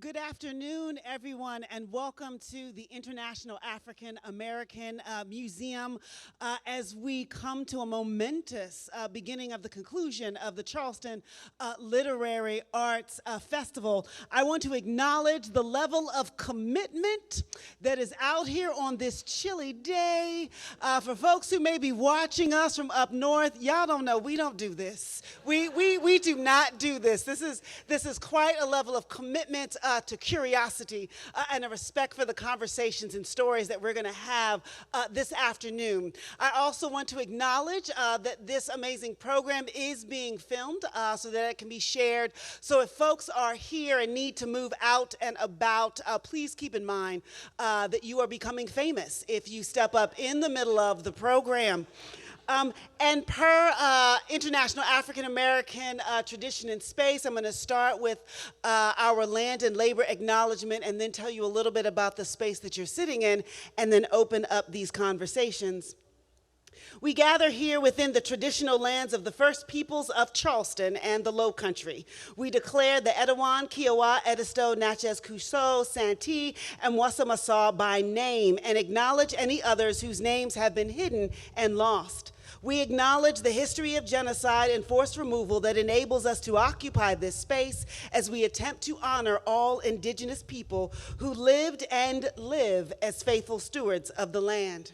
Good afternoon, everyone, and welcome to the International African American Museum as we come to a momentous beginning of the conclusion of the Charleston Literary Arts Festival. I want to acknowledge the level of commitment that is out here on this chilly day. For folks who may be watching us from up north, y'all don't know, we don't do this. We do not do this. This is quite a level of commitment to curiosity and a respect for the conversations and stories that we're going to have this afternoon. I also want to acknowledge that this amazing program is being filmed so that it can be shared. So if folks are here and need to move out and about, please keep in mind that you are becoming famous if you step up in the middle of the program. And per International African American Tradition in Space, I'm going to start with our land and labor acknowledgement and then tell you a little bit about the space that you're sitting in and then open up these conversations. We gather here within the traditional lands of the first peoples of Charleston and the Low Country. We declare the Edawan, Kiowa, Edisto, Natchez, Cusco, Santee, and Wassamasaw by name and acknowledge any others whose names have been hidden and lost. We acknowledge the history of genocide and forced removal that enables us to occupy this space as we attempt to honor all indigenous people who lived and live as faithful stewards of the land.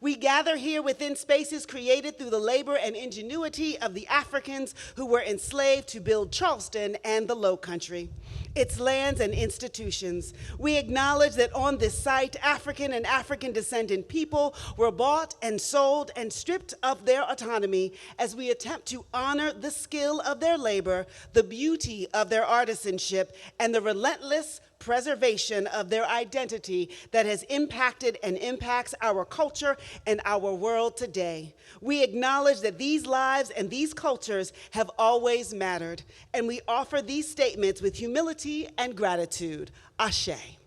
We gather here within spaces created through the labor and ingenuity of the Africans who were enslaved to build Charleston and the Low Country, its lands and institutions. We acknowledge that on this site, African and African descendant people were bought and sold and stripped of their autonomy as we attempt to honor the skill of their labor, the beauty of their artisanship, and the relentless preservation of their identity that has impacted and impacts our culture and our world today. We acknowledge that these lives and these cultures have always mattered, and we offer these statements with humility and gratitude. Ashe.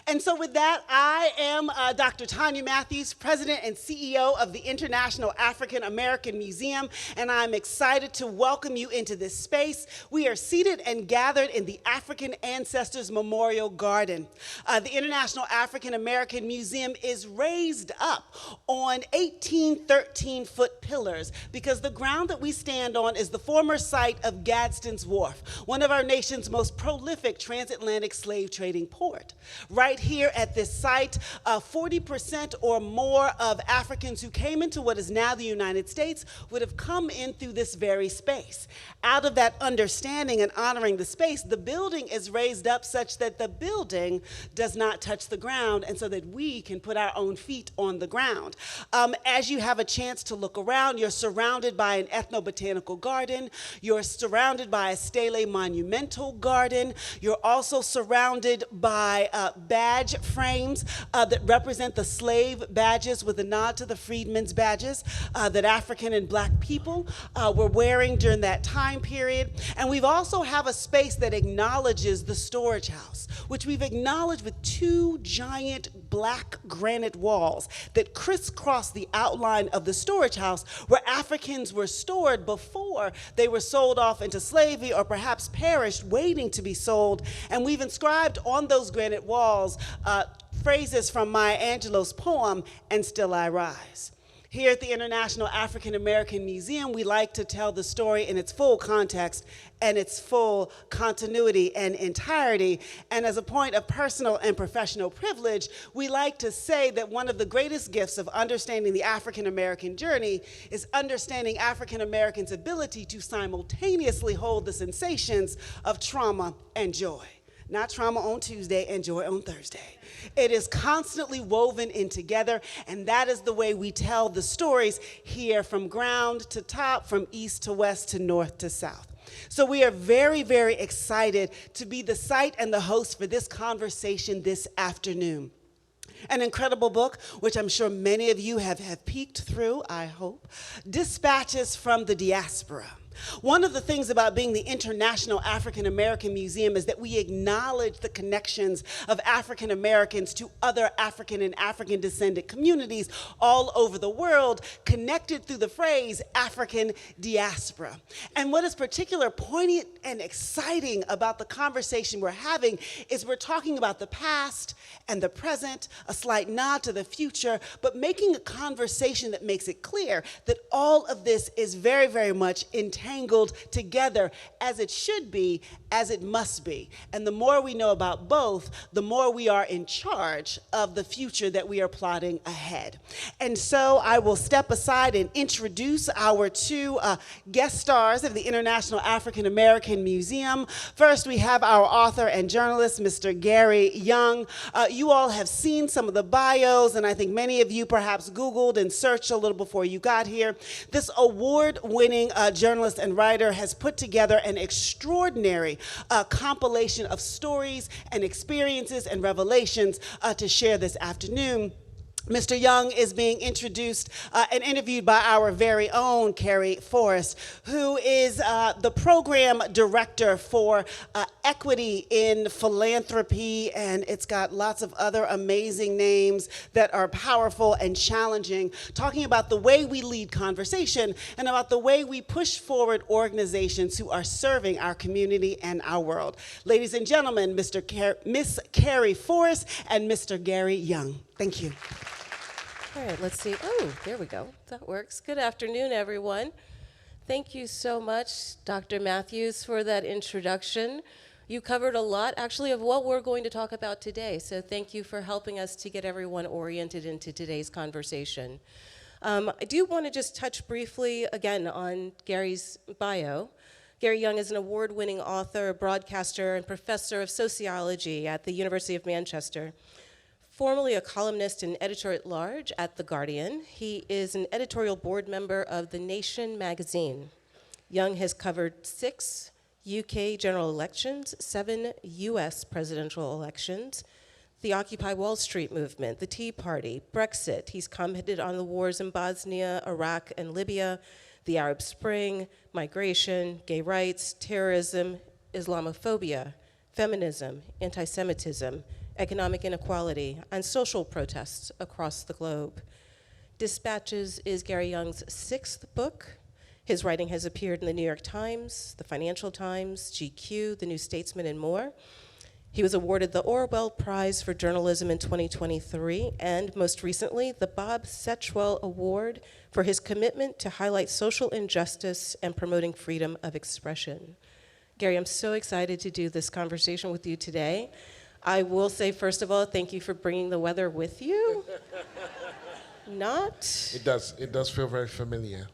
And so with that, I am Dr. Tanya Matthews, President and CEO of the International African American Museum, and I'm excited to welcome you into this space. We are seated and gathered in the African Ancestors Memorial Garden. The International African American Museum is raised up on 18 13-foot pillars because the ground that we stand on is the former site of Gadsden's Wharf, one of our nation's most prolific transatlantic slave trading port. Right here at this site, 40% or more of Africans who came into what is now the United States would have come in through this very space. Out of that understanding and honoring the space, the building is raised up such that the building does not touch the ground and so that we can put our own feet on the ground. As you have a chance to look around, you're surrounded by an ethnobotanical garden, you're surrounded by a stele monumental garden, you're also surrounded by badge frames that represent the slave badges with a nod to the freedmen's badges that African and Black people were wearing during that time period. And we've also have a space that acknowledges the storage house, which we've acknowledged with two giant black granite walls that crisscross the outline of the storage house where Africans were stored before they were sold off into slavery or perhaps perished waiting to be sold. And we've inscribed on those granite walls phrases from Maya Angelou's poem, "And Still I Rise." Here at the International African American Museum, we like to tell the story in its full context and its full continuity and entirety. And as a point of personal and professional privilege, we like to say that one of the greatest gifts of understanding the African American journey is understanding African Americans' ability to simultaneously hold the sensations of trauma and joy. Not trauma on Tuesday and joy on Thursday. It is constantly woven in together, and that is the way we tell the stories here from ground to top, from east to west to north to south. So we are very, very excited to be the site and the host for this conversation this afternoon. An incredible book, which I'm sure many of you have peeked through, I hope, Dispatches from the Diaspora. One of the things about being the International African American Museum is that we acknowledge the connections of African Americans to other African and African descendant communities all over the world, connected through the phrase African diaspora. And what is particularly poignant and exciting about the conversation we're having is we're talking about the past and the present, a slight nod to the future, but making a conversation that makes it clear that all of this is very, very much entangled together, as it should be, as it must be. And the more we know about both, the more we are in charge of the future that we are plotting ahead. And so I will step aside and introduce our two guest stars of the International African American Museum. First, we have our author and journalist, Mr. Gary Younge. You all have seen some of the bios, and I think many of you perhaps Googled and searched a little before you got here. This award-winning journalist and writer has put together an extraordinary compilation of stories and experiences and revelations to share this afternoon. Mr. Younge is being introduced and interviewed by our very own Kerri Forrest, who is the program director for equity in philanthropy, and it's got lots of other amazing names that are powerful and challenging, talking about the way we lead conversation and about the way we push forward organizations who are serving our community and our world. Ladies and gentlemen, Miss Kerri Forrest and Mr. Gary Younge. Thank you. All right, let's see. Oh, there we go. That works. Good afternoon, everyone. Thank you so much, Dr. Matthews, for that introduction. You covered a lot, actually, of what we're going to talk about today. So thank you for helping us to get everyone oriented into today's conversation. I do want to just touch briefly, again, on Gary's bio. Gary Younge is an award-winning author, broadcaster, and professor of sociology at the University of Manchester. Formerly a columnist and editor-at-large at The Guardian, he is an editorial board member of The Nation magazine. Younge has covered 6 UK general elections, 7 US presidential elections, the Occupy Wall Street movement, the Tea Party, Brexit. He's commented on the wars in Bosnia, Iraq, and Libya, the Arab Spring, migration, gay rights, terrorism, Islamophobia, feminism, anti-Semitism, economic inequality, and social protests across the globe. Dispatches is Gary Younge's 6th book. His writing has appeared in the New York Times, the Financial Times, GQ, the New Statesman, and more. He was awarded the Orwell Prize for Journalism in 2023, and most recently, the Bob Setchwell Award for his commitment to highlight social injustice and promoting freedom of expression. Gary, I'm so excited to do this conversation with you today. I will say, first of all, thank you for bringing the weather with you. Not? It does feel very familiar.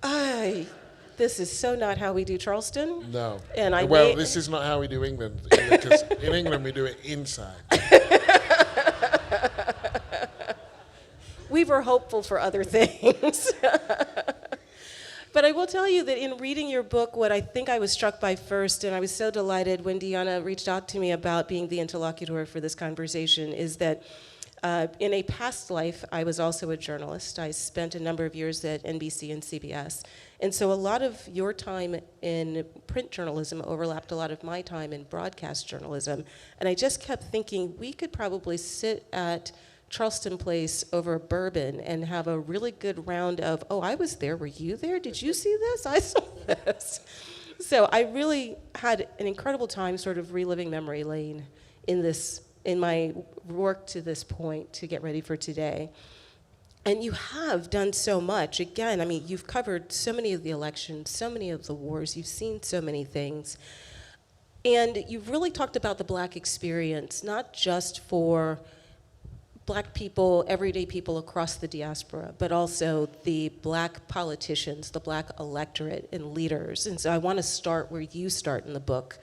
This is so not how we do Charleston. No. And this is not how we do England, because in England we do it inside. We were hopeful for other things. But I will tell you that in reading your book, what I think I was struck by first, and I was so delighted when Deanna reached out to me about being the interlocutor for this conversation, is that in a past life, I was also a journalist. I spent a number of years at NBC and CBS. And so a lot of your time in print journalism overlapped a lot of my time in broadcast journalism. And I just kept thinking, we could probably sit at Charleston Place over bourbon and have a really good round of, oh, I was there, were you there? Did you see this? I saw this. So I really had an incredible time sort of reliving memory lane in my work to this point to get ready for today. And you have done so much. Again, I mean, you've covered so many of the elections, so many of the wars, you've seen so many things. And you've really talked about the Black experience, not just for Black people, everyday people across the diaspora, but also the Black politicians, the Black electorate and leaders. And so I want to start where you start in the book,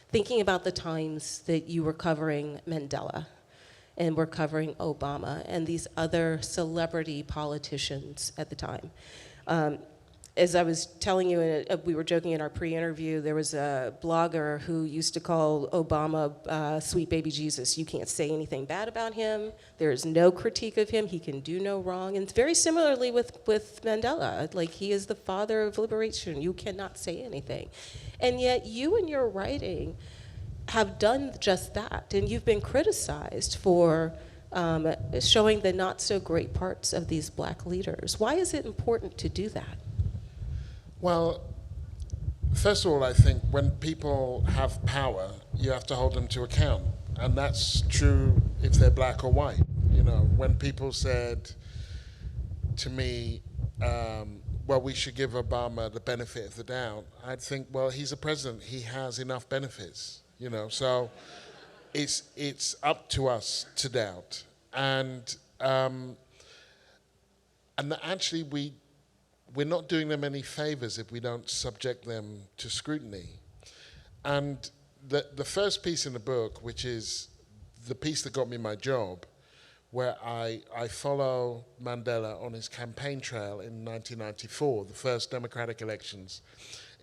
thinking about the times that you were covering Mandela and were covering Obama and these other celebrity politicians at the time. as I was telling you, we were joking in our pre-interview, there was a blogger who used to call Obama sweet baby Jesus. You can't say anything bad about him. There is no critique of him. He can do no wrong. And very similarly with Mandela, like he is the father of liberation. You cannot say anything. And yet you in your writing have done just that. And you've been criticized for showing the not so great parts of these black leaders. Why is it important to do that? Well, first of all, I think when people have power, you have to hold them to account. And that's true if they're black or white. You know, when people said to me, well, we should give Obama the benefit of the doubt, I'd think, well, he's a president. He has enough benefits, you know. So it's up to us to doubt. And actually, we're not doing them any favors if we don't subject them to scrutiny. And the first piece in the book, which is the piece that got me my job, where I follow Mandela on his campaign trail in 1994, the first democratic elections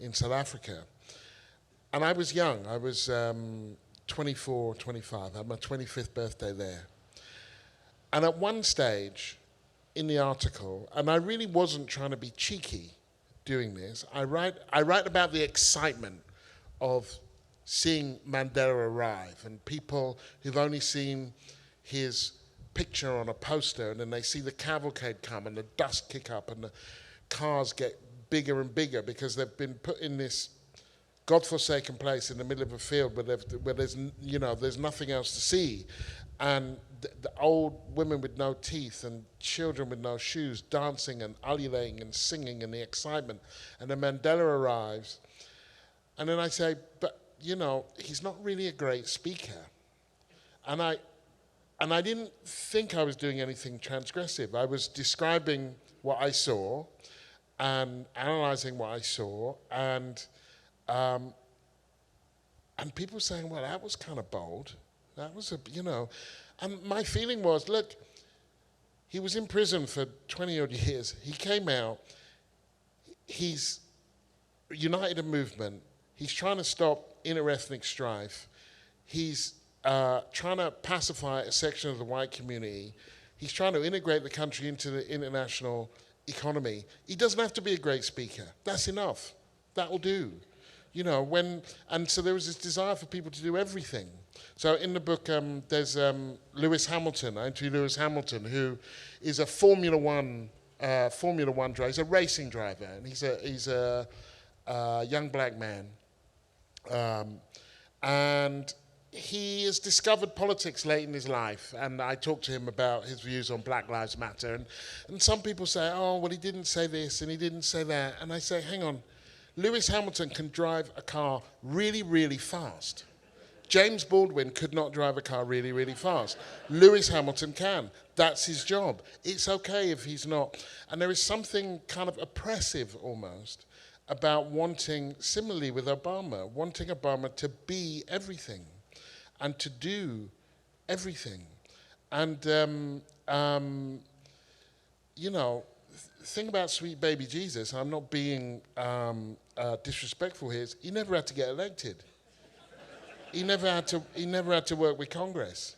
in South Africa. And I was young. I was 24, 25. I had my 25th birthday there. And at one stage, in the article, and I really wasn't trying to be cheeky doing this, I write about the excitement of seeing Mandela arrive and people who've only seen his picture on a poster and then they see the cavalcade come and the dust kick up and the cars get bigger and bigger because they've been put in this godforsaken place in the middle of a field where there's, you know, there's nothing else to see. And the old women with no teeth and children with no shoes dancing and ululating and singing and the excitement. And then Mandela arrives. And then I say, but, you know, he's not really a great speaker. And I didn't think I was doing anything transgressive. I was describing what I saw and analyzing what I saw. And people saying, well, that was kind of bold. That was you know, and my feeling was, look, he was in prison for 20-odd years. He came out. He's united a movement. He's trying to stop interethnic strife. He's trying to pacify a section of the white community. He's trying to integrate the country into the international economy. He doesn't have to be a great speaker. That's enough. That'll do. You know, and so there was this desire for people to do everything. So in the book, there's Lewis Hamilton. I interview Lewis Hamilton, who is a Formula One driver. He's a racing driver, and he's a young black man, and he has discovered politics late in his life. And I talked to him about his views on Black Lives Matter, and some people say, oh, well, he didn't say this and he didn't say that, and I say, hang on. Lewis Hamilton can drive a car really, really fast. James Baldwin could not drive a car really, really fast. Lewis Hamilton can. That's his job. It's okay if he's not. And there is something kind of oppressive almost about wanting, similarly with Obama, wanting Obama to be everything and to do everything. And, you know, thing about sweet baby Jesus, I'm not being disrespectful here, is he never had to get elected. He never had to work with Congress.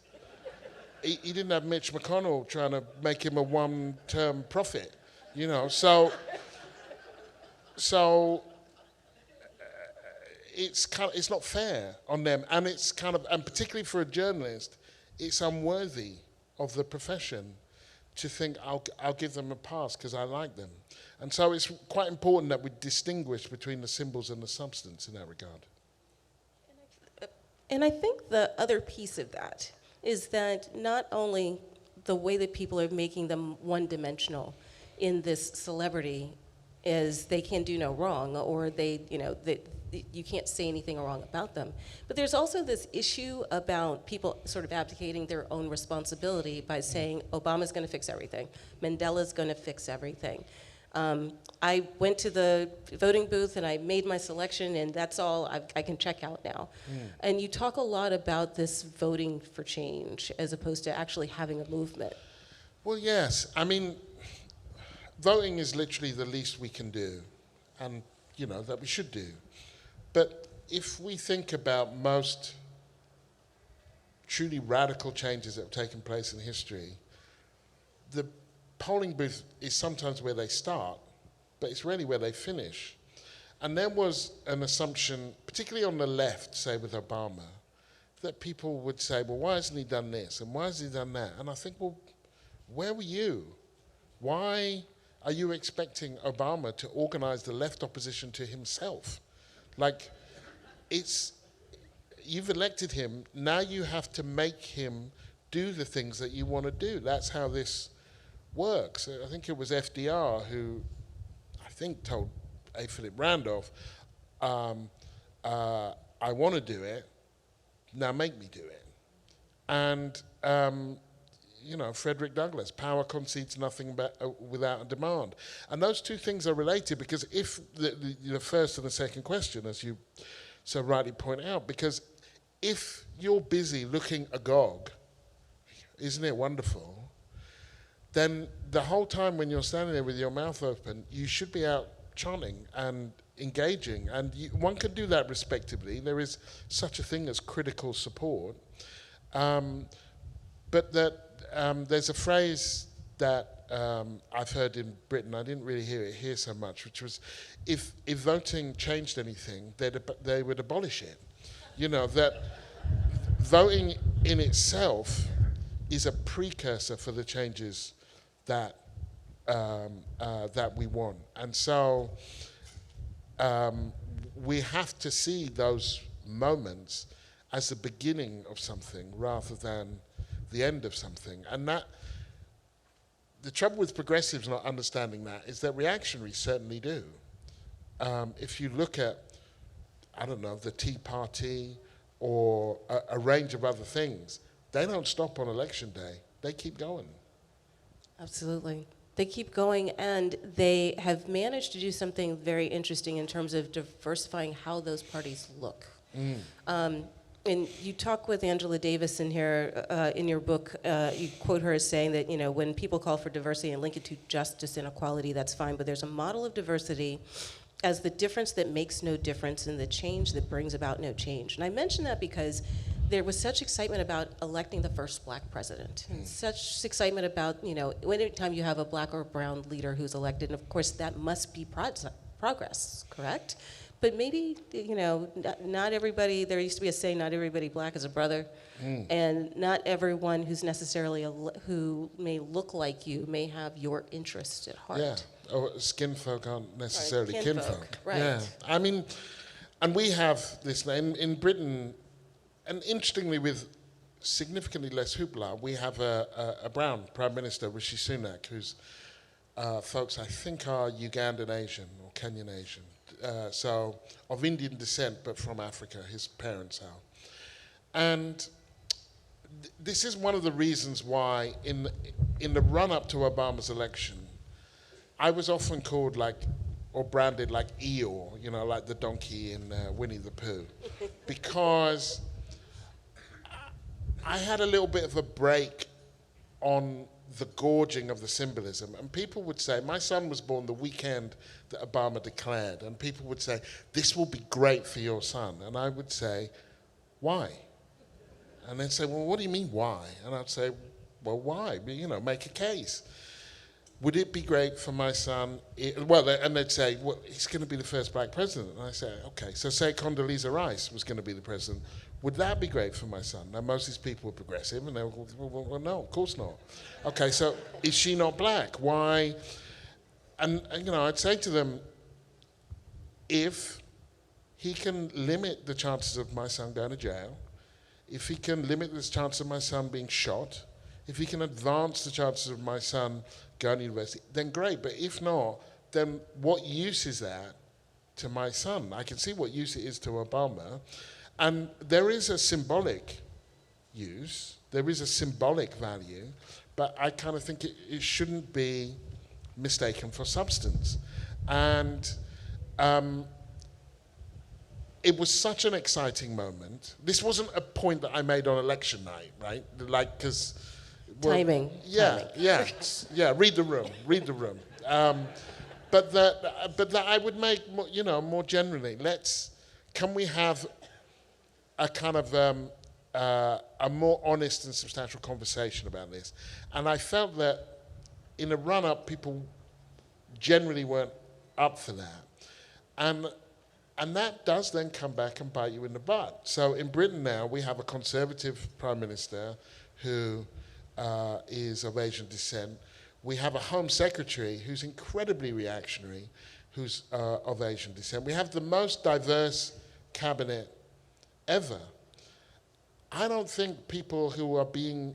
He didn't have Mitch McConnell trying to make him a one-term prophet, you know. So it's not fair on them, and it's kind of, and particularly for a journalist, it's unworthy of the profession to think I'll give them a pass because I like them. And so it's quite important that we distinguish between the symbols and the substance in that regard. And I think the other piece of that is that not only the way that people are making them one-dimensional in this celebrity is they can do no wrong, or you can't say anything wrong about them. But there's also this issue about people sort of abdicating their own responsibility by saying Obama's going to fix everything, Mandela's going to fix everything. I went to the voting booth and I made my selection, and that's all I can check out now. And you talk a lot about this voting for change as opposed to actually having a movement. Well, yes. I mean, voting is literally the least we can do. and, that we should do. But if we think about most truly radical changes that have taken place in history, the polling booth is sometimes where they start, but it's really where they finish. And there was an assumption, particularly on the left, say with Obama, that people would say, well, why hasn't he done this? And why has he done that? And I think, well, where were you? Why are you expecting Obama to organize the left opposition to himself? Like, you've elected him, now you have to make him do the things that you want to do. That's how this works. I think it was FDR who, I think, told A. Philip Randolph, I want to do it, now make me do it. And, Frederick Douglass, power concedes nothing without a demand. And those two things are related, because if the first and the second question, as you so rightly point out, because if you're busy looking agog, isn't it wonderful, then the whole time when you're standing there with your mouth open, you should be out chanting and engaging. And one can do that respectively. There is such a thing as critical support. But there's a phrase that I've heard in Britain, I didn't really hear it here so much, which was, if voting changed anything, they would abolish it. That voting in itself is a precursor for the changes that we want. And so we have to see those moments as the beginning of something rather than the end of something. And that, the trouble with progressives not understanding that is that reactionaries certainly do. If you look at, I don't know, the Tea Party or a range of other things, they don't stop on election day. They keep going. Absolutely. They keep going, and they have managed to do something very interesting in terms of diversifying how those parties look. And you talk with Angela Davis in here, in your book, you quote her as saying that, when people call for diversity and link it to justice and equality, that's fine, but there's a model of diversity as the difference that makes no difference and the change that brings about no change. And I mention that because there was such excitement about electing the first black president, and such excitement about, anytime you have a black or brown leader who's elected, and of course that must be progress, correct? But maybe, not everybody, there used to be a saying, not everybody black is a brother, and not everyone who's necessarily, who may look like you may have your interest at heart. Yeah, or skin folk aren't necessarily Right, kinfolk. right. Yeah, I mean, and we have this, in Britain, and interestingly with significantly less hoopla, we have a brown Prime Minister, Rishi Sunak, whose folks I think are Ugandan Asian or Kenyan Asian. So of Indian descent, but from Africa, his parents are. And this is one of the reasons why in the run-up to Obama's election, I was often called or branded like Eeyore, like the donkey in Winnie the Pooh, because I had a little bit of a break on the gorging of the symbolism. And people would say, my son was born the weekend that Obama declared, and people would say, this will be great for your son. And I would say, why? And they'd say, well, what do you mean, why? And I'd say, well, why? Make a case. Would it be great for my son? And they'd say, well, he's going to be the first black president. And I say, okay, so say Condoleezza Rice was going to be the president. Would that be great for my son? Now, most of these people were progressive, and they were, well, no, of course not. Okay, so is she not black? Why? And I'd say to them, if he can limit the chances of my son going to jail, if he can limit the chances of my son being shot, if he can advance the chances of my son going to university, then great. But if not, then what use is that to my son? I can see what use it is to Obama. And there is a symbolic use, there is a symbolic value, but I kind of think it shouldn't be mistaken for substance. And it was such an exciting moment. This wasn't a point that I made on election night, right? Because... Timing. Yeah, timing. yeah, yeah, read the room. but that I would make, more generally, can we have a kind of a more honest and substantial conversation about this? And I felt that in a run-up, people generally weren't up for that. And that does then come back and bite you in the butt. So in Britain now, we have a Conservative Prime Minister who is of Asian descent. We have a Home Secretary who's incredibly reactionary, who's of Asian descent. We have the most diverse cabinet ever. I don't think people who are being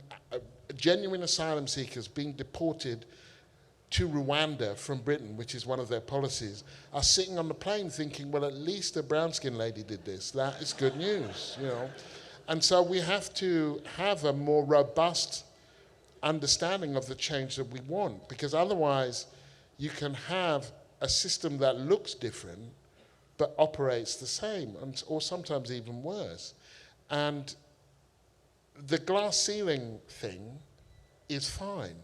genuine asylum seekers being deported to Rwanda from Britain, which is one of their policies, are sitting on the plane thinking, well, at least a brown-skinned lady did this. That is good news, And so we have to have a more robust understanding of the change that we want, because otherwise you can have a system that looks different but operates the same, or sometimes even worse. And the glass ceiling thing is fine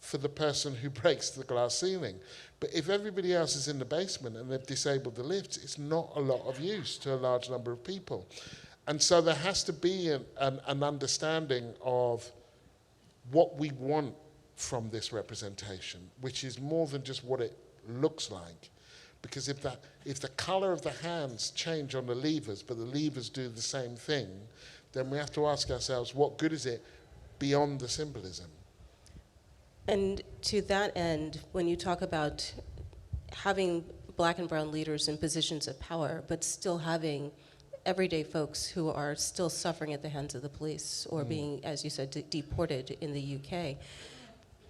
for the person who breaks the glass ceiling. But if everybody else is in the basement and they've disabled the lifts, it's not a lot of use to a large number of people. And so there has to be an understanding of what we want from this representation, which is more than just what it looks like. Because if the color of the hands change on the levers, but the levers do the same thing, then we have to ask ourselves, what good is it beyond the symbolism? And to that end, when you talk about having black and brown leaders in positions of power, but still having everyday folks who are still suffering at the hands of the police or being, as you said, deported in the UK,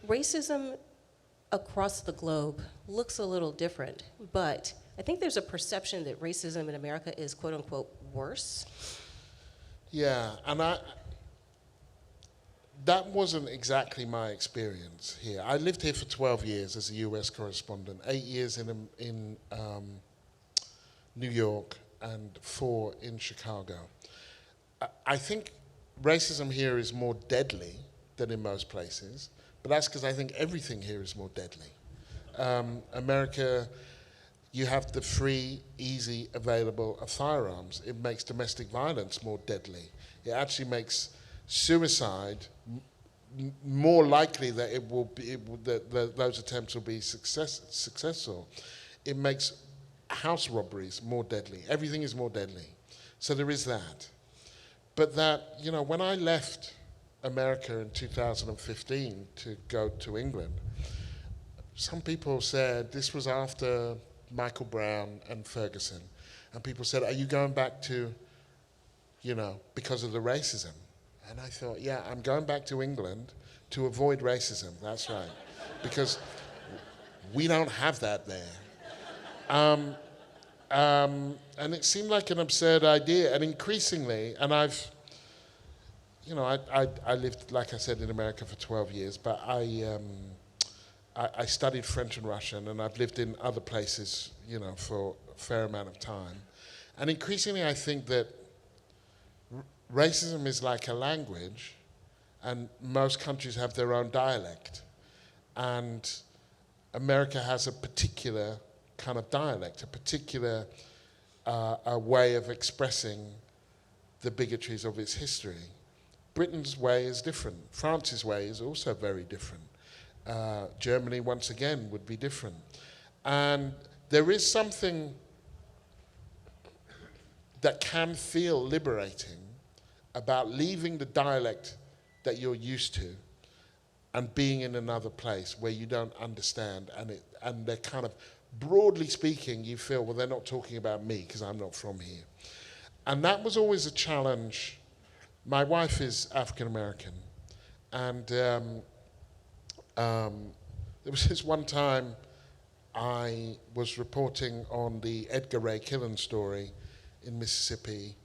racism across the globe looks a little different, but I think there's a perception that racism in America is quote unquote worse. Yeah, and that wasn't exactly my experience here. I lived here for 12 years as a US correspondent, 8 years in New York and 4 in Chicago. I think racism here is more deadly than in most places, but that's because I think everything here is more deadly. America, you have the free, easy, available of firearms. It makes domestic violence more deadly. It actually makes suicide more likely that those attempts will be successful. It makes house robberies more deadly. Everything is more deadly. So there is that. But that, when I left America in 2015 to go to England, some people said this was after Michael Brown and Ferguson. And people said, are you going back to, because of the racism? And I thought, yeah, I'm going back to England to avoid racism. That's right. Because we don't have that there. And it seemed like an absurd idea. And increasingly, and I lived, like I said, in America for 12 years, but I studied French and Russian, and I've lived in other places, for a fair amount of time. And increasingly, I think that racism is like a language, and most countries have their own dialect. And America has a particular kind of dialect, a particular a way of expressing the bigotries of its history. Britain's way is different. France's way is also very different. Germany, once again, would be different. And there is something that can feel liberating about leaving the dialect that you're used to and being in another place where you don't understand, and they're kind of, broadly speaking, you feel, well, they're not talking about me because I'm not from here. And that was always a challenge. My wife is African American, and there was this one time I was reporting on the Edgar Ray Killen story in Mississippi,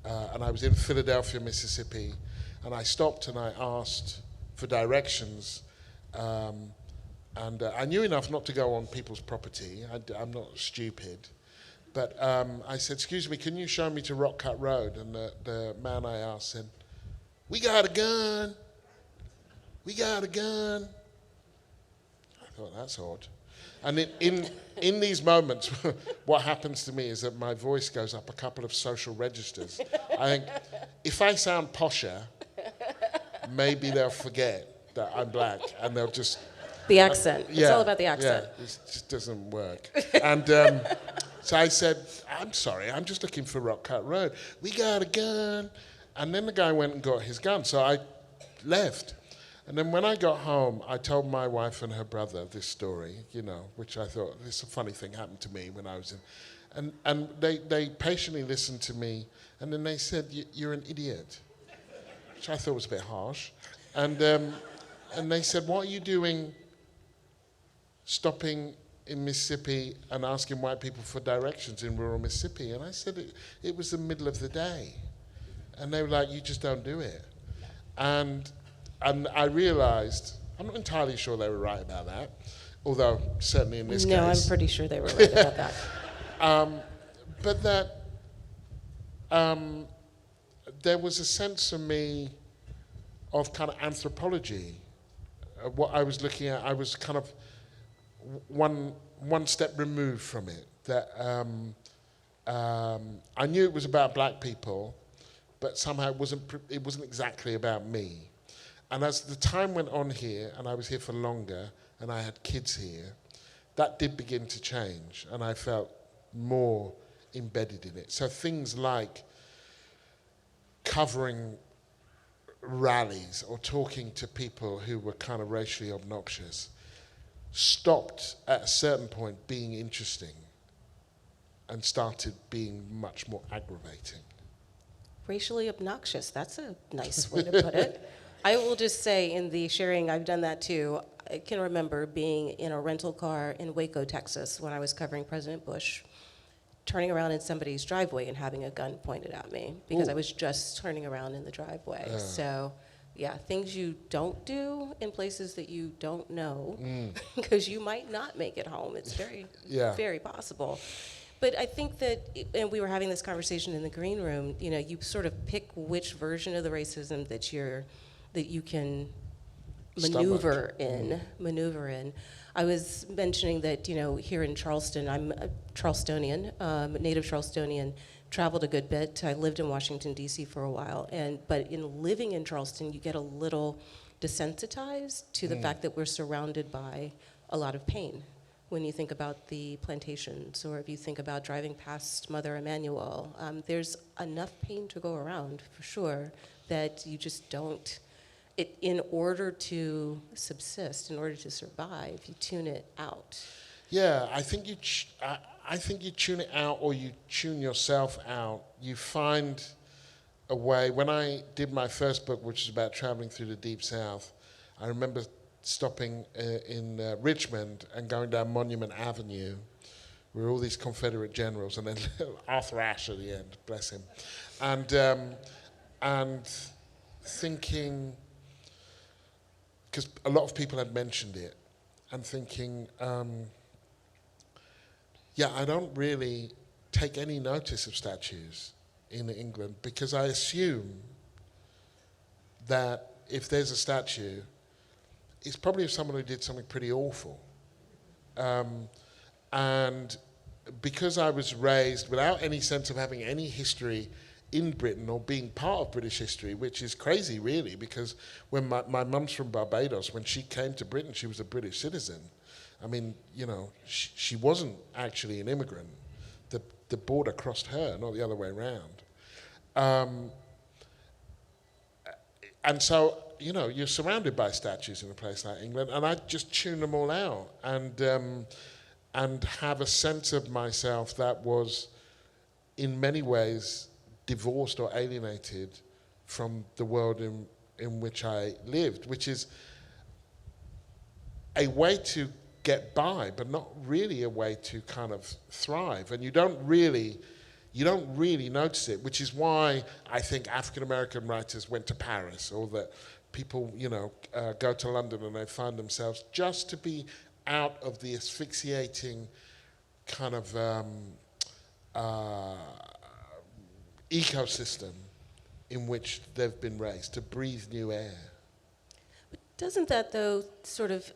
and I was in Philadelphia, Mississippi, and I stopped and I asked for directions, and I knew enough not to go on people's property. I'm not stupid. But I said, excuse me, can you show me to Rock Cut Road? And the man I asked said, we got a gun. We got a gun. I thought, that's odd. And in these moments, what happens to me is that my voice goes up a couple of social registers. I think, if I sound posher, maybe they'll forget that I'm black, and they'll just... The accent. It's all about the accent. Yeah, it just doesn't work. And so I said, I'm sorry, I'm just looking for Rock Cut Road. We got a gun. And then the guy went and got his gun, so I left. And then when I got home, I told my wife and her brother this story, which I thought, this is a funny thing happened to me when I was in... And they patiently listened to me, and then they said, you're an idiot, which I thought was a bit harsh. And they said, what are you doing stopping in Mississippi and asking white people for directions in rural Mississippi? And I said, it was the middle of the day. And they were like, you just don't do it. And I realized, I'm not entirely sure they were right about that, although certainly in this case. No, I'm pretty sure they were right about that. But that there was a sense for me of kind of anthropology. What I was looking at, I was kind of one step removed from it. That I knew it was about black people, but somehow it wasn't exactly about me. And as the time went on here, and I was here for longer, and I had kids here, that did begin to change, and I felt more embedded in it. So things like covering rallies or talking to people who were kind of racially obnoxious stopped at a certain point being interesting and started being much more aggravating. Racially obnoxious, that's a nice way to put it. I will just say, in the sharing, I've done that too. I can remember being in a rental car in Waco, Texas, when I was covering President Bush, turning around in somebody's driveway and having a gun pointed at me because I was just turning around in the driveway. So, yeah, things you don't do in places that you don't know, because you might not make it home. It's very, very possible. But I think that, and we were having this conversation in the green room, you sort of pick which version of the racism that you can maneuver in. I was mentioning that, here in Charleston, I'm a Charlestonian, native Charlestonian, traveled a good bit. I lived in Washington, D.C. for a while. But in living in Charleston, you get a little desensitized to the fact that we're surrounded by a lot of pain. When you think about the plantations, or if you think about driving past Mother Emanuel, there's enough pain to go around, for sure, that you just don't... in order to subsist, in order to survive, you tune it out. Yeah, I think you tune it out, or you tune yourself out. You find a way. When I did my first book, which was about traveling through the Deep South, I remember stopping in Richmond and going down Monument Avenue, where all these Confederate generals, and then Arthur Ashe at the end, bless him, and thinking, because a lot of people had mentioned it, and thinking, I don't really take any notice of statues in England, because I assume that if there's a statue, it's probably of someone who did something pretty awful. And because I was raised without any sense of having any history in Britain or being part of British history, which is crazy, really, because when my mum's from Barbados, when she came to Britain, she was a British citizen. I mean, she wasn't actually an immigrant. The border crossed her, not the other way around. And so, you're surrounded by statues in a place like England, and I just tune them all out and have a sense of myself that was, in many ways, divorced or alienated from the world in which I lived, which is a way to get by, but not really a way to kind of thrive. And you don't really notice it, which is why I think African American writers went to Paris, or that people, go to London and they find themselves just to be out of the asphyxiating kind of ecosystem in which they've been raised, to breathe new air. But doesn't that, though, sort of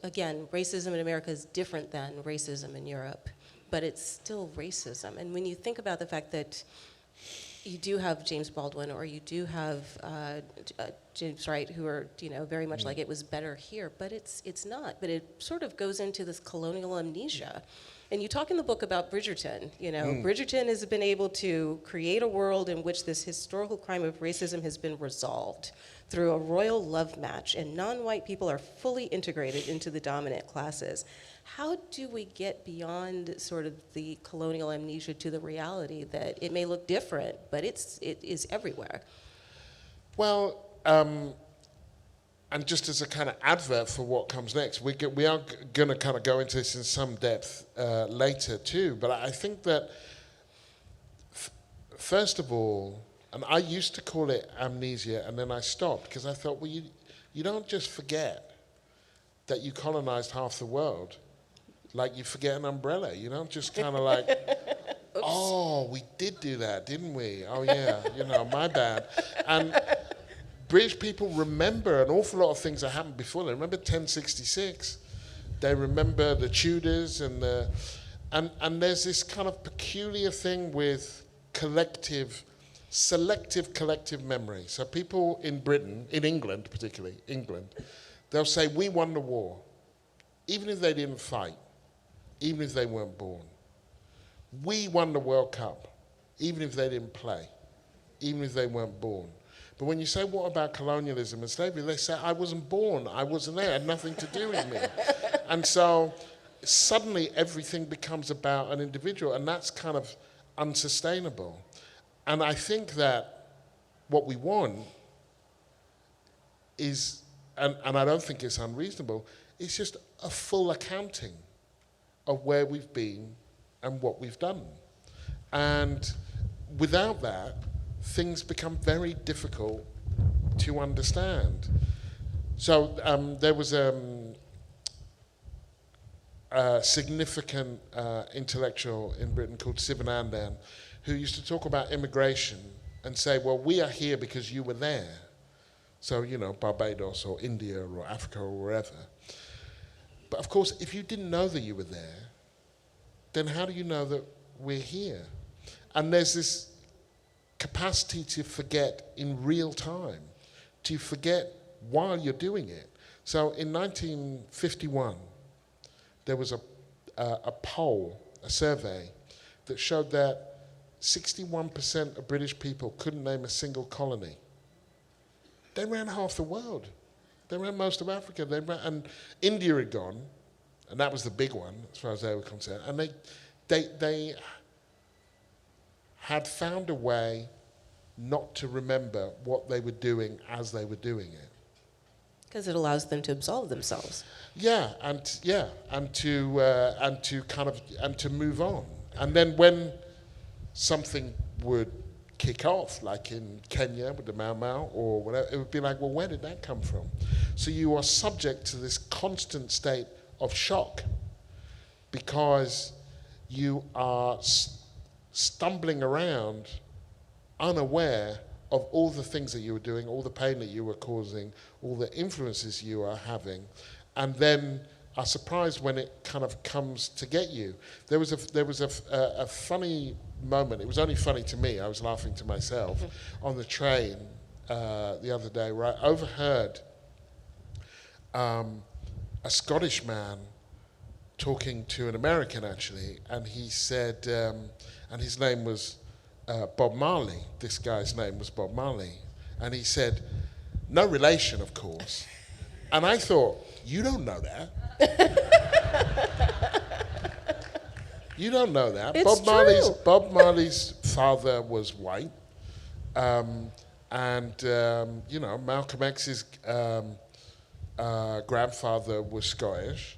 again, racism in America is different than racism in Europe, but it's still racism. And when you think about the fact that you do have James Baldwin or you do have James Wright, who are very much like it was better here, but it's not. But it sort of goes into this colonial amnesia. And you talk in the book about Bridgerton. Bridgerton has been able to create a world in which this historical crime of racism has been resolved through a royal love match, and non-white people are fully integrated into the dominant classes. How do we get beyond sort of the colonial amnesia to the reality that it may look different, but it is everywhere? Well, and just as a kind of advert for what comes next, we are going to kind of go into this in some depth later too, but I think that, first of all, and I used to call it amnesia, and then I stopped, because I thought, well, you don't just forget that you colonized half the world, like you forget an umbrella. You don't just kind of like, oh, we did do that, didn't we? Oh, yeah, my bad. And British people remember an awful lot of things that happened before. They remember 1066. They remember the Tudors, and there's this kind of peculiar thing with selective collective memory. So people in Britain, in England particularly, they'll say, we won the war, even if they didn't fight, even if they weren't born. We won the World Cup, even if they didn't play, even if they weren't born. But when you say, what about colonialism and slavery, they say, I wasn't born, I wasn't there, it had nothing to do with me. And so suddenly everything becomes about an individual, and that's kind of unsustainable. And I think that what we want is, and I don't think it's unreasonable, it's just a full accounting of where we've been and what we've done. And without that, things become very difficult to understand. So there was a significant intellectual in Britain called Sivanandan, who used to talk about immigration and say, well, we are here because you were there. So, Barbados or India or Africa or wherever. But of course, if you didn't know that you were there, then how do you know that we're here? And there's this capacity to forget in real time, to forget while you're doing it. So in 1951, there was a poll, a survey, that showed that 61% of British people couldn't name a single colony. They ran half the world. They ran most of Africa. And India had gone, and that was the big one as far as they were concerned. And they had found a way not to remember what they were doing as they were doing it. Because it allows them to absolve themselves. And to move on. And then when something would kick off, like in Kenya with the Mau Mau or whatever, it would be like, well, where did that come from? So you are subject to this constant state of shock because you are stumbling around unaware of all the things that you were doing, all the pain that you were causing, all the influences you are having, and then are surprised when it kind of comes to get you. There was a funny moment. It was only funny to me. I was laughing to myself on the train the other day, where I overheard a Scottish man talking to an American, actually, and he said, and his name was Bob Marley. This guy's name was Bob Marley. And he said, no relation, of course. And I thought, you don't know that. You don't know that. It's Bob Marley's father was white. Malcolm X's grandfather was Scottish.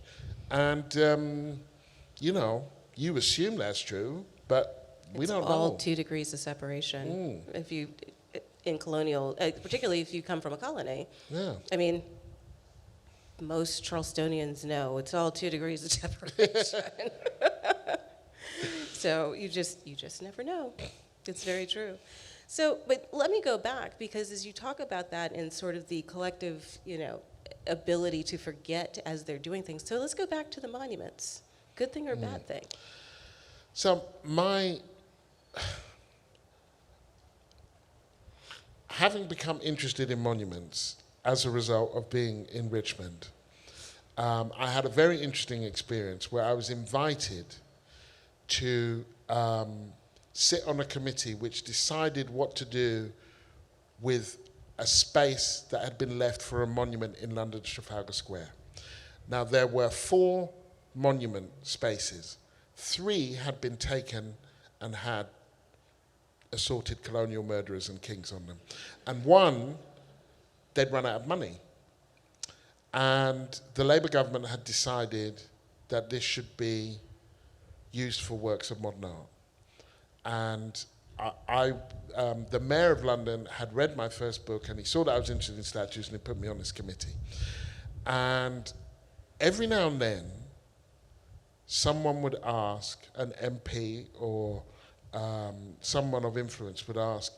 And, you assume that's true, but we don't know. It's all 2 degrees of separation. If you, in colonial, particularly if you come from a colony. Yeah. I mean, most Charlestonians know it's all 2 degrees of separation. So you just never know. It's very true. So, but let me go back, because as you talk about that in sort of the collective, ability to forget as they're doing things. So let's go back to the monuments. Good thing or bad thing? So having become interested in monuments as a result of being in Richmond, I had a very interesting experience where I was invited to sit on a committee which decided what to do with a space that had been left for a monument in London's Trafalgar Square. Now, there were 4 monument spaces. 3 had been taken and had assorted colonial murderers and kings on them. And 1, they'd run out of money. And the Labour government had decided that this should be used for works of modern art. And the mayor of London had read my first book, and he saw that I was interested in statues, and he put me on this committee. And every now and then, someone would ask, an MP or someone of influence would ask,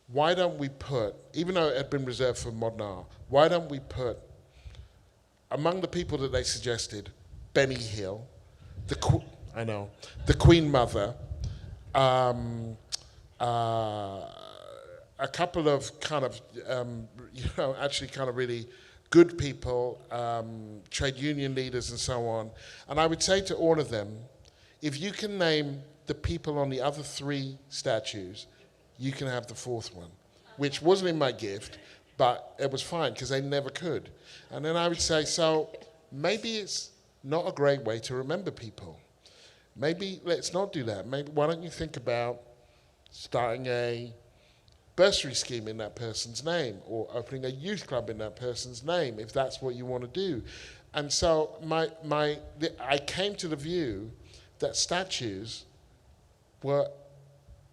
why don't we put, even though it had been reserved for modern art, why don't we put, among the people that they suggested, Benny Hill, the Queen Mother, a couple of kind of, actually kind of really good people, trade union leaders and so on. And I would say to all of them, if you can name the people on the other 3 statues, you can have the 4th one, which wasn't in my gift, but it was fine because they never could. And then I would say, so maybe it's not a great way to remember people. Maybe let's not do that. Maybe why don't you think about starting a bursary scheme in that person's name, or opening a youth club in that person's name, if that's what you want to do. And so I came to the view that statues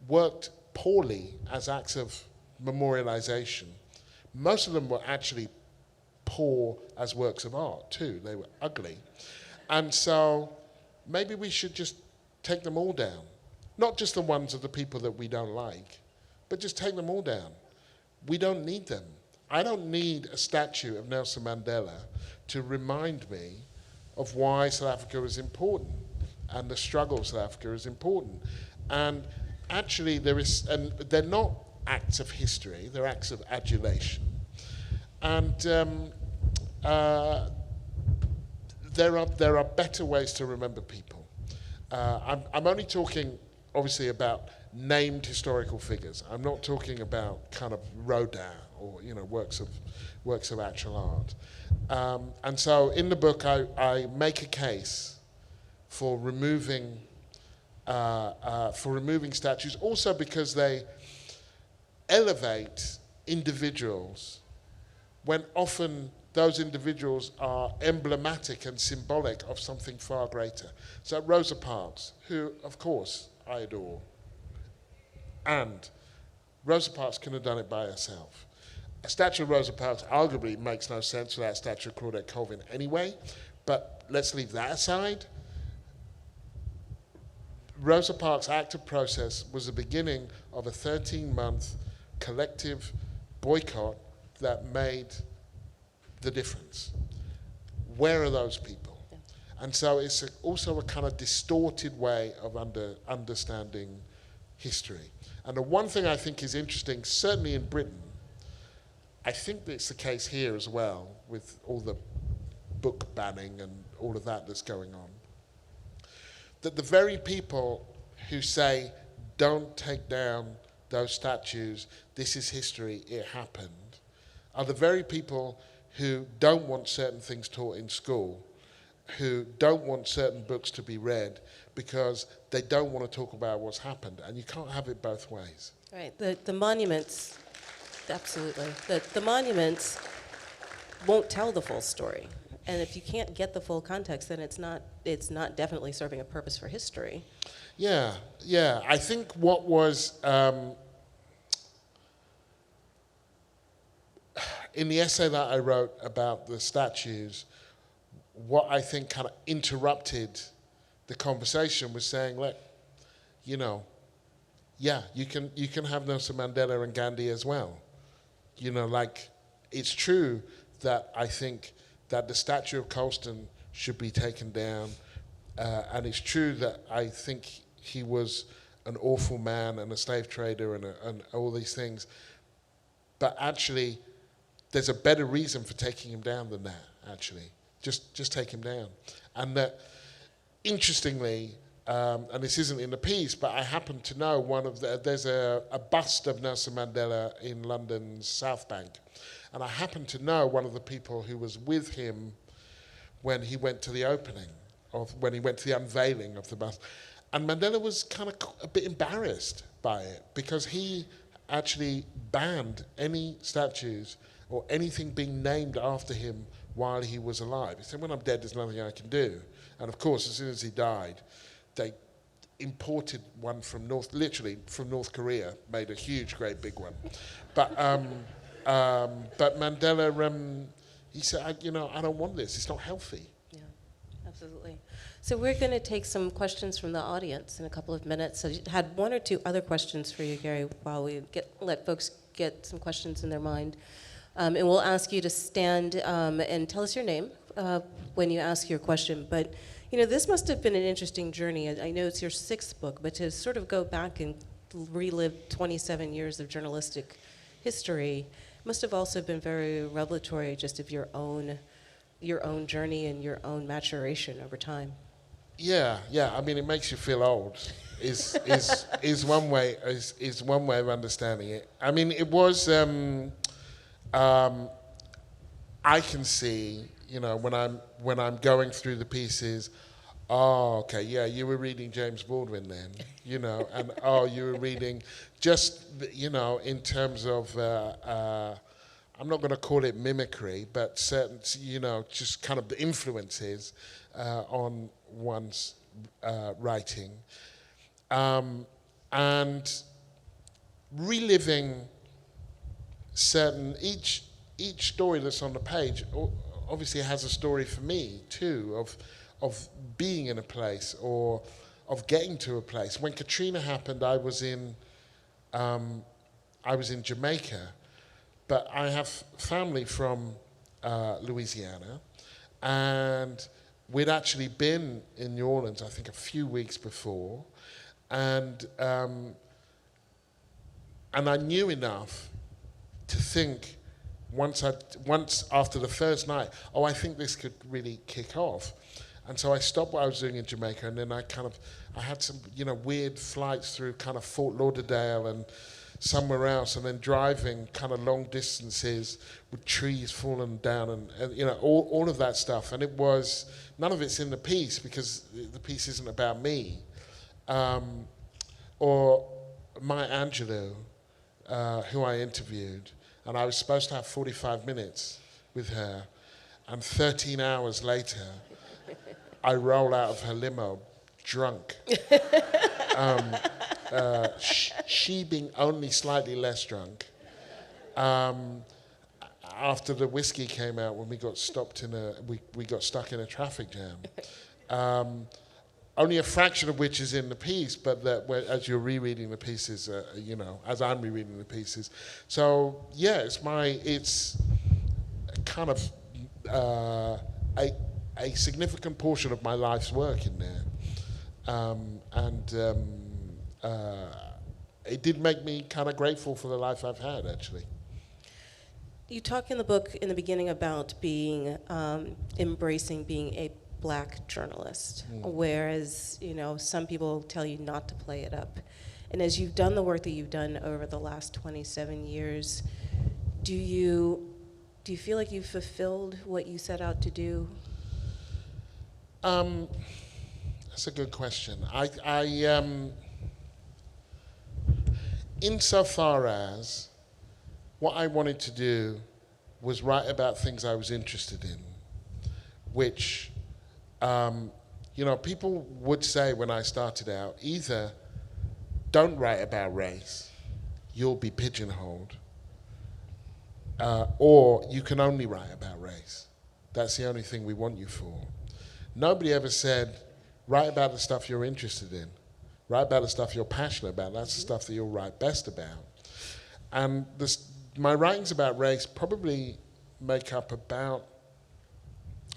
worked poorly as acts of memorialization. Most of them were actually poor as works of art too. They were ugly. And so maybe we should just take them all down. Not just the ones of the people that we don't like, but just take them all down. We don't need them. I don't need a statue of Nelson Mandela to remind me of why South Africa is important and the struggle of South Africa is important. And actually and they're not acts of history, they're acts of adulation. And there are better ways to remember people. I'm only talking, obviously, about named historical figures. I'm not talking about kind of Rodin or works of actual art. And so in the book, I make a case for removing statues, also because they elevate individuals when often those individuals are emblematic and symbolic of something far greater. So Rosa Parks, who, of course, I adore, and Rosa Parks couldn't have done it by herself. A statue of Rosa Parks arguably makes no sense without a statue of Claudette Colvin anyway, but let's leave that aside. Rosa Parks' active process was the beginning of a 13-month collective boycott that made the difference. Where are those people? Yeah. And so it's also a kind of distorted way of understanding history. And the one thing I think is interesting, certainly in Britain, I think it's the case here as well, with all the book banning and all of that that's going on, that the very people who say, don't take down those statues, this is history, it happened, are the very people who don't want certain things taught in school, who don't want certain books to be read because they don't want to talk about what's happened. And you can't have it both ways. Right. The monuments, absolutely. The monuments won't tell the full story. And if you can't get the full context, then it's not definitely serving a purpose for history. Yeah. I think what was in the essay that I wrote about the statues, what I think kind of interrupted the conversation was saying, look, you can have Nelson Mandela and Gandhi as well. It's true that I think that the statue of Colston should be taken down. And it's true that I think he was an awful man and a slave trader and all these things. But actually, there's a better reason for taking him down than that, actually. Just take him down. And that, interestingly, and this isn't in the piece, but I happen to know there's a bust of Nelson Mandela in London's South Bank. And I happen to know one of the people who was with him when he went to the opening, when he went to the unveiling of the bust. And Mandela was kind of a bit embarrassed by it because he actually banned any statues or anything being named after him while he was alive. He said, when I'm dead, there's nothing I can do. And of course, as soon as he died, they imported one from literally from North Korea, made a huge, great big one. But Mandela, he said, I don't want this. It's not healthy. Yeah, absolutely. So we're going to take some questions from the audience in a couple of minutes. So I had one or two other questions for you, Gary, while we let folks get some questions in their mind. And we'll ask you to stand and tell us your name when you ask your question. But, this must have been an interesting journey. I know it's your 6th book, but to sort of go back and relive 27 years of journalistic history must have also been very revelatory just of your own journey and your own maturation over time. Yeah. I mean, it makes you feel old. Is one way of understanding it. I mean, it was. I can see, when I'm going through the pieces. Oh, okay, yeah, you were reading James Baldwin then, and you were reading just, in terms of. I'm not going to call it mimicry, but certain, just kind of the influences on one's writing, and reliving certain each story that's on the page obviously has a story for me too of being in a place or of getting to a place. When Katrina happened, I was in Jamaica. But I have family from Louisiana, and we'd actually been in New Orleans, I think, a few weeks before, and I knew enough to think once after the first night, I think this could really kick off, and so I stopped what I was doing in Jamaica, and then I had some weird flights through kind of Fort Lauderdale and somewhere else, and then driving kind of long distances with trees falling down and all of that stuff. And it was, none of it's in the piece because the piece isn't about me. Or Maya Angelou, who I interviewed, and I was supposed to have 45 minutes with her, and 13 hours later, I roll out of her limo drunk. She being only slightly less drunk. After the whiskey came out, when we got stopped we got stuck in a traffic jam. Only a fraction of which is in the piece, but as you're rereading the pieces, as I'm rereading the pieces. So yeah, it's kind of a significant portion of my life's work in there, it did make me kind of grateful for the life I've had, actually. You talk in the book in the beginning about being embracing being a Black journalist, whereas some people tell you not to play it up. And as you've done the work that you've done over the last 27 years, do you feel like you've fulfilled what you set out to do? That's a good question. I insofar as what I wanted to do was write about things I was interested in, which, people would say when I started out, either don't write about race, you'll be pigeonholed, or you can only write about race. That's the only thing we want you for. Nobody ever said, write about the stuff you're interested in. Write about the stuff you're passionate about. That's the stuff that you'll write best about. And my writings about race probably make up about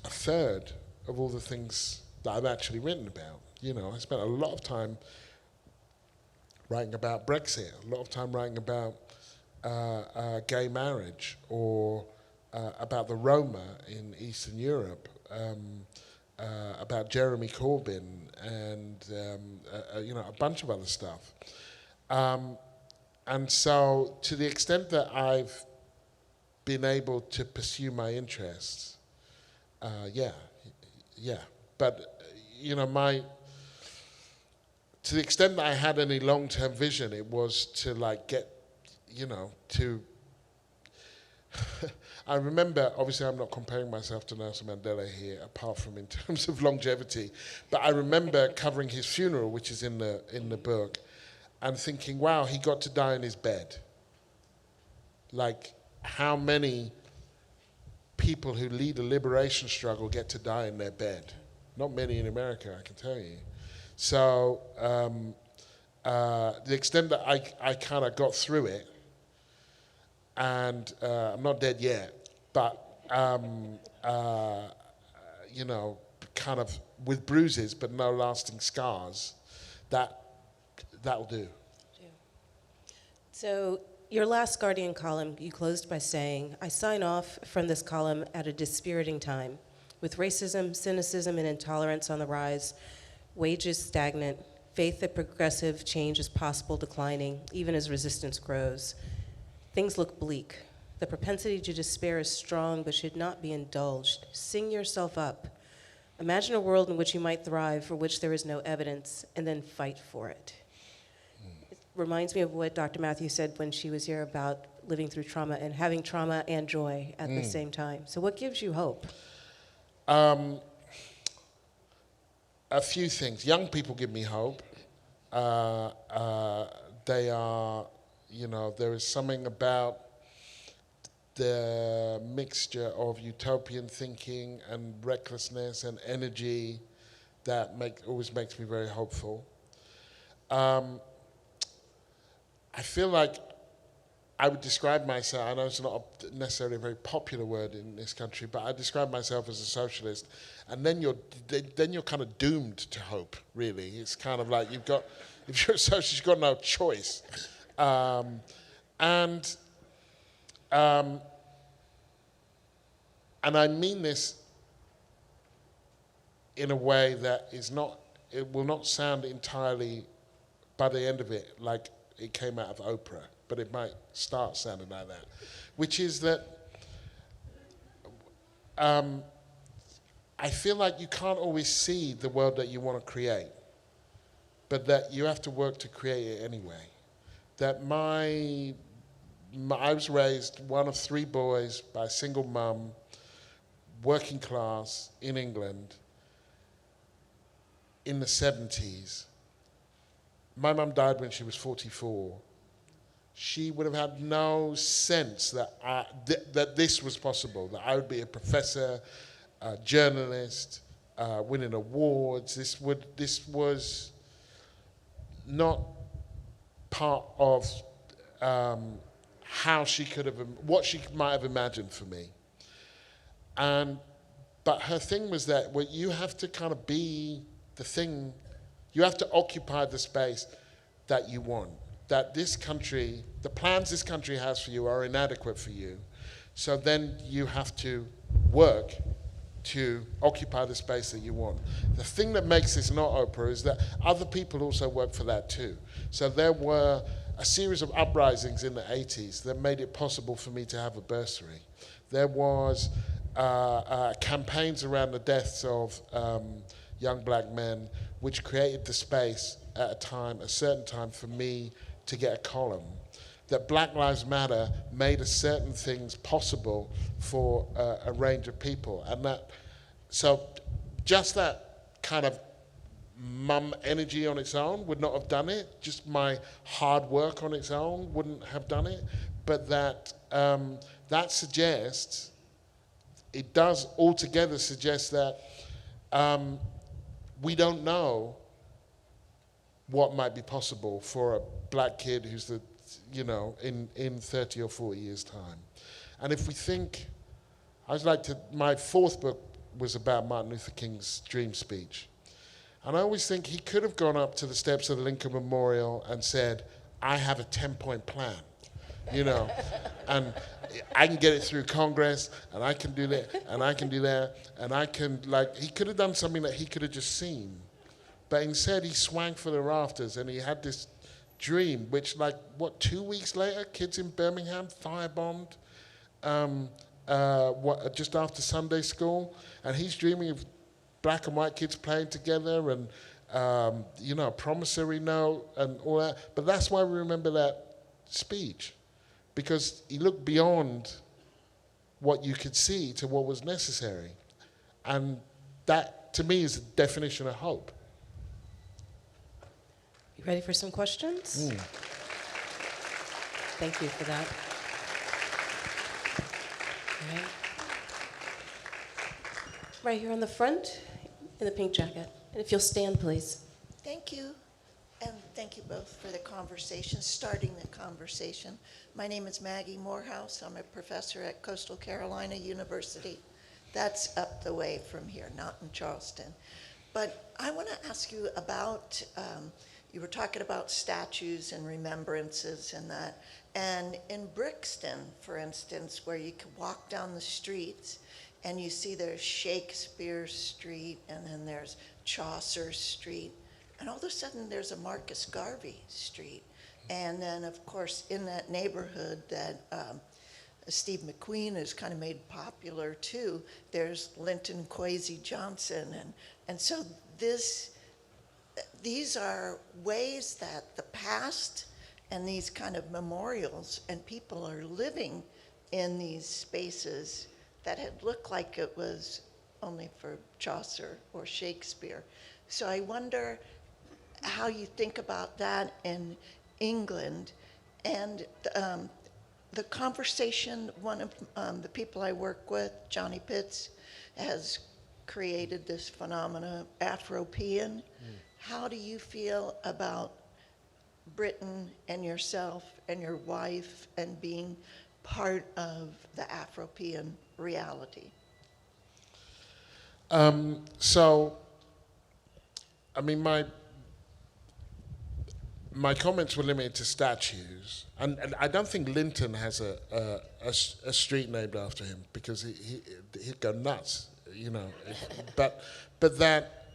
a third of all the things that I've actually written about. You know, I spent a lot of time writing about Brexit, a lot of time writing about gay marriage, or about the Roma in Eastern Europe, about Jeremy Corbyn, and you know, a bunch of other stuff. And so, to the extent that I've been able to pursue my interests, yeah. But you know, to the extent that I had any long-term vision, it was to like get, you know, to. I remember, obviously I'm not comparing myself to Nelson Mandela here, apart from in terms of longevity, but I remember covering his funeral, which is in the book, and thinking, wow, he got to die in his bed. Like, how many people who lead a liberation struggle get to die in their bed? Not many in America, I can tell you. So, the extent that I kind of got through it, and I'm not dead yet, but you know, kind of with bruises but no lasting scars, that'll do. So your last Guardian column, you closed by saying, "I sign off from this column at a dispiriting time, with racism, cynicism, and intolerance on the rise, wages stagnant, faith that progressive change is possible declining, even as resistance grows. Things look bleak. The propensity to despair is strong but should not be indulged. Sing yourself up. Imagine a world in which you might thrive, for which there is no evidence, and then fight for it." It reminds me of what Dr. Matthews said when she was here about living through trauma and having trauma and joy at the same time. So what gives you hope? A few things. Young people give me hope. They are, you know, there is something about the mixture of utopian thinking and recklessness and energy that always makes me very hopeful. I feel like I would describe myself, I know it's not necessarily a very popular word in this country, but I describe myself as a socialist, and then you're kind of doomed to hope, really. It's kind of like if you're a socialist, you've got no choice. And I mean this in a way that it will not sound entirely, by the end of it, like it came out of Oprah, but it might start sounding like that, which is that I feel like you can't always see the world that you want to create, but that you have to work to create it anyway. That I was raised one of 3 boys by a single mum, working class in England in the 70s. My mum died when she was 44. She would have had no sense that this was possible, that I would be a professor, a journalist, winning awards. This was not part of how she could have, what she might have imagined for me. But her thing was that you have to kind of be the thing, you have to occupy the space that you want. That this country, the plans this country has for you are inadequate for you. So then you have to work to occupy the space that you want. The thing that makes this not Oprah is that other people also work for that too. So there were a series of uprisings in the 80s that made it possible for me to have a bursary. There was campaigns around the deaths of young black men, which created the space at a certain time for me to get a column. That Black Lives Matter made certain things possible for a range of people. So just that kind of mum energy on its own would not have done it. Just my hard work on its own wouldn't have done it. But that suggests, it does altogether suggest that we don't know what might be possible for a black kid who's in 30 or 40 years' time. And if we think my fourth book was about Martin Luther King's dream speech. And I always think he could have gone up to the steps of the Lincoln Memorial and said, I have a 10-point plan, you know, and I can get it through Congress, and I can do that, and I can do that, and I can, like, he could have done something that he could have just seen. But instead, he swung for the rafters, and he had this dream, which, like, 2 weeks later, kids in Birmingham firebombed just after Sunday school, and he's dreaming of black and white kids playing together and, you know, a promissory note and all that. But that's why we remember that speech, because he looked beyond what you could see to what was necessary. And that, to me, is the definition of hope. You ready for some questions? Thank you for that. All right. Right here on the front, in the pink jacket. And if you'll stand, please. Thank you. And thank you both for the conversation, starting the conversation. My name is Maggie Morehouse. I'm a professor at Coastal Carolina University. That's up the way from here, not in Charleston. But I want to ask you about, you were talking about statues and remembrances and that. And in Brixton, for instance, where you could walk down the streets and you see there's Shakespeare Street, and then there's Chaucer Street, and all of a sudden there's a Marcus Garvey Street. And then, of course, in that neighborhood that Steve McQueen has kind of made popular too, there's Linton Kwesi Johnson. And so these are ways that the past and these kind of memorials and people are living in these spaces that had looked like it was only for Chaucer or Shakespeare. So I wonder how you think about that in England. And the conversation, one of the people I work with, Johnny Pitts, has created this phenomena, Afropean. How do you feel about Britain and yourself and your wife and being part of the Afropean reality? So, I mean, my comments were limited to statues, and I don't think Linton has a street named after him, because he'd go nuts, you know. but that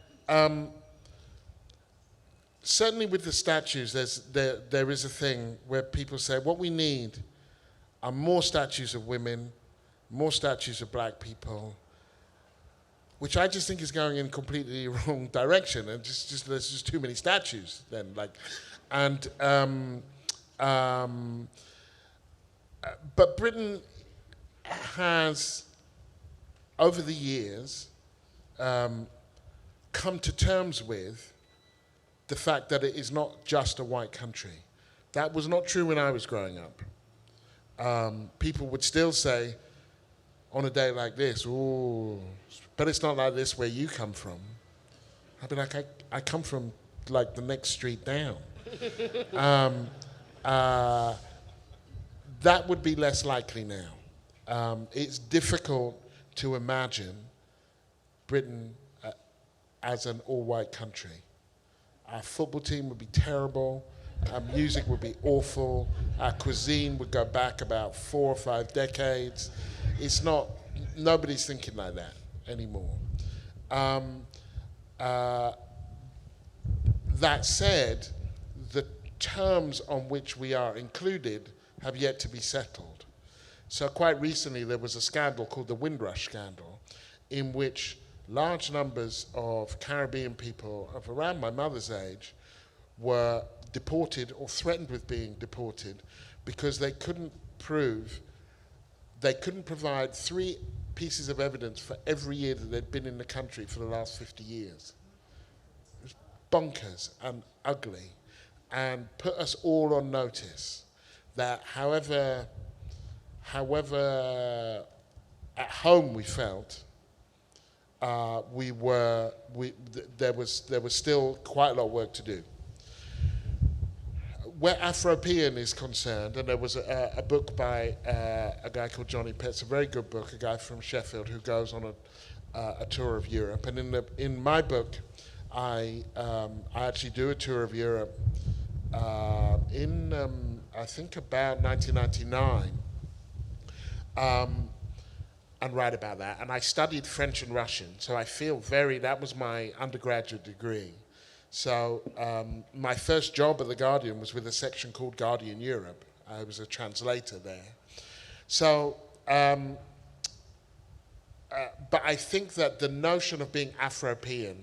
certainly with the statues, there is a thing where people say what we need are more statues of women, more statues of black people, which I just think is going in completely wrong direction, and just there's just too many statues then, like, and but Britain has over the years come to terms with the fact that it is not just a white country. That was not true when I was growing up. People would still say, on a day like this, "Ooh, but it's not like this where you come from." I'd be like, I come from like the next street down. That would be less likely now. It's difficult to imagine Britain as an all-white country. Our football team would be terrible. Our music would be awful. Our cuisine would go back about 4 or 5 decades. It's not, nobody's thinking like that anymore. That said, the terms on which we are included have yet to be settled. So quite recently there was a scandal called the Windrush scandal, in which large numbers of Caribbean people of around my mother's age were deported or threatened with being deported because they couldn't provide 3 pieces of evidence for every year that they'd been in the country for the last 50 years. It was bonkers and ugly, and put us all on notice that however at home we felt, there was still quite a lot of work to do. where Afropean is concerned, and there was a book by a guy called Johnny Pitts, a very good book, a guy from Sheffield who goes on a tour of Europe. And in my book, I actually do a tour of Europe in I think about 1999, and write about that. And I studied French and Russian, so I feel that was my undergraduate degree. So my first job at The Guardian was with a section called Guardian Europe. I was a translator there. So, but I think that the notion of being Afropean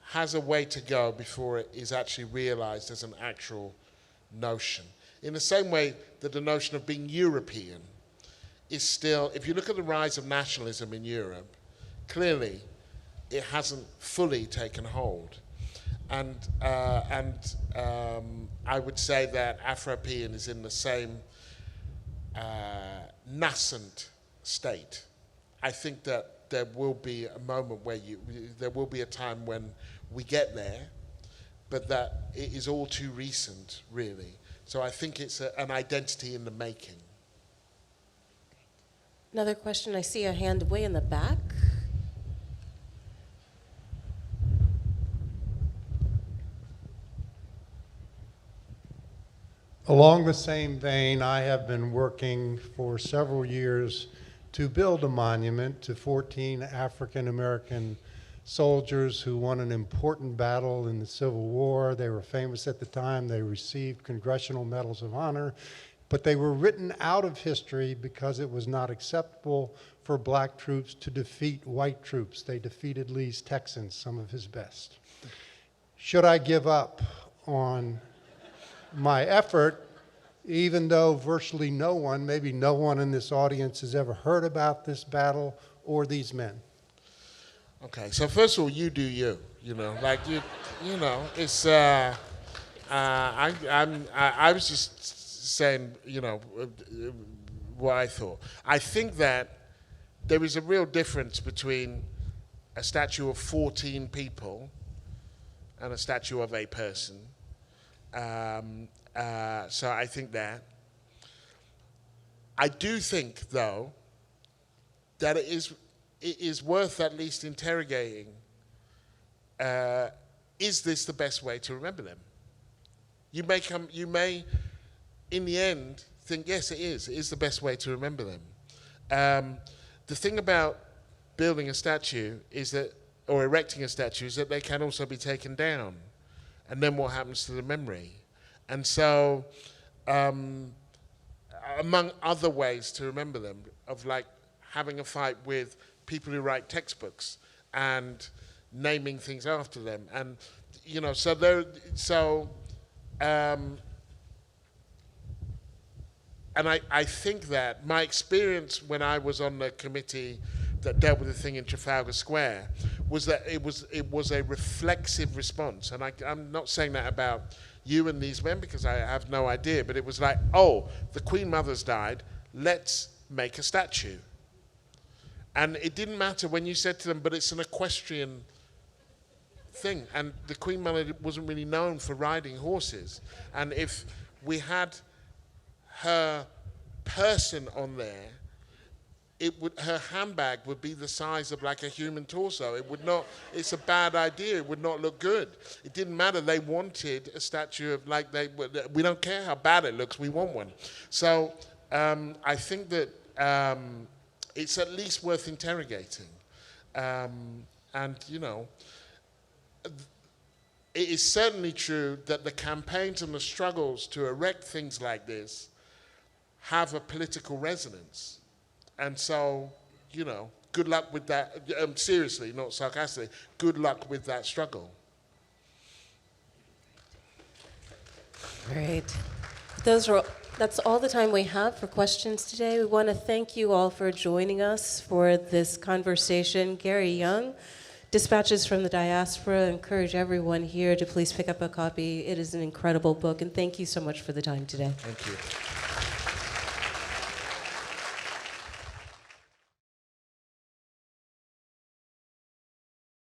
has a way to go before it is actually realized as an actual notion. In the same way that the notion of being European is still, if you look at the rise of nationalism in Europe, clearly it hasn't fully taken hold. And I would say that Afropean is in the same nascent state. I think that there will be a moment where there will be a time when we get there, but that it is all too recent, really. So I think it's an identity in the making. Another question, I see a hand way in the back. Along the same vein, I have been working for several years to build a monument to 14 African American soldiers who won an important battle in the Civil War. They were famous at the time. They received Congressional Medals of Honor, but they were written out of history because it was not acceptable for black troops to defeat white troops. They defeated Lee's Texans, some of his best. Should I give up on my effort, even though virtually no one, maybe no one in this audience has ever heard about this battle or these men? Okay, so first of all, you do you. Like you know, it's. I was just saying, what I thought. I think that there is a real difference between a statue of 14 people and a statue of a person. So I think that. I do think, though, that it is worth at least interrogating, is this the best way to remember them? You may, in the end, think, yes, it is the best way to remember them. The thing about building a statue or erecting a statue is that they can also be taken down. And then what happens to the memory? And so, among other ways to remember them, of like having a fight with people who write textbooks and naming things after them, and and I think that my experience when I was on the committee that dealt with the thing in Trafalgar Square was that it was a reflexive response, and I'm not saying that about you and these men because I have no idea, but it was like, oh, the Queen Mother's died, let's make a statue. And it didn't matter when you said to them, but it's an equestrian thing. And the Queen Mother wasn't really known for riding horses. And if we had her person on there, her handbag would be the size of like a human torso. It would not, it's a bad idea. It would not look good. It didn't matter. They wanted a statue of we don't care how bad it looks, we want one. So I think that it's at least worth interrogating. And, it is certainly true that the campaigns and the struggles to erect things like this have a political resonance. And so, good luck with that. Seriously, not sarcastically, good luck with that struggle. Great. That's all the time we have for questions today. We want to thank you all for joining us for this conversation. Gary Younge, Dispatches from the Diaspora. I encourage everyone here to please pick up a copy. It is an incredible book, and thank you so much for the time today. Thank you.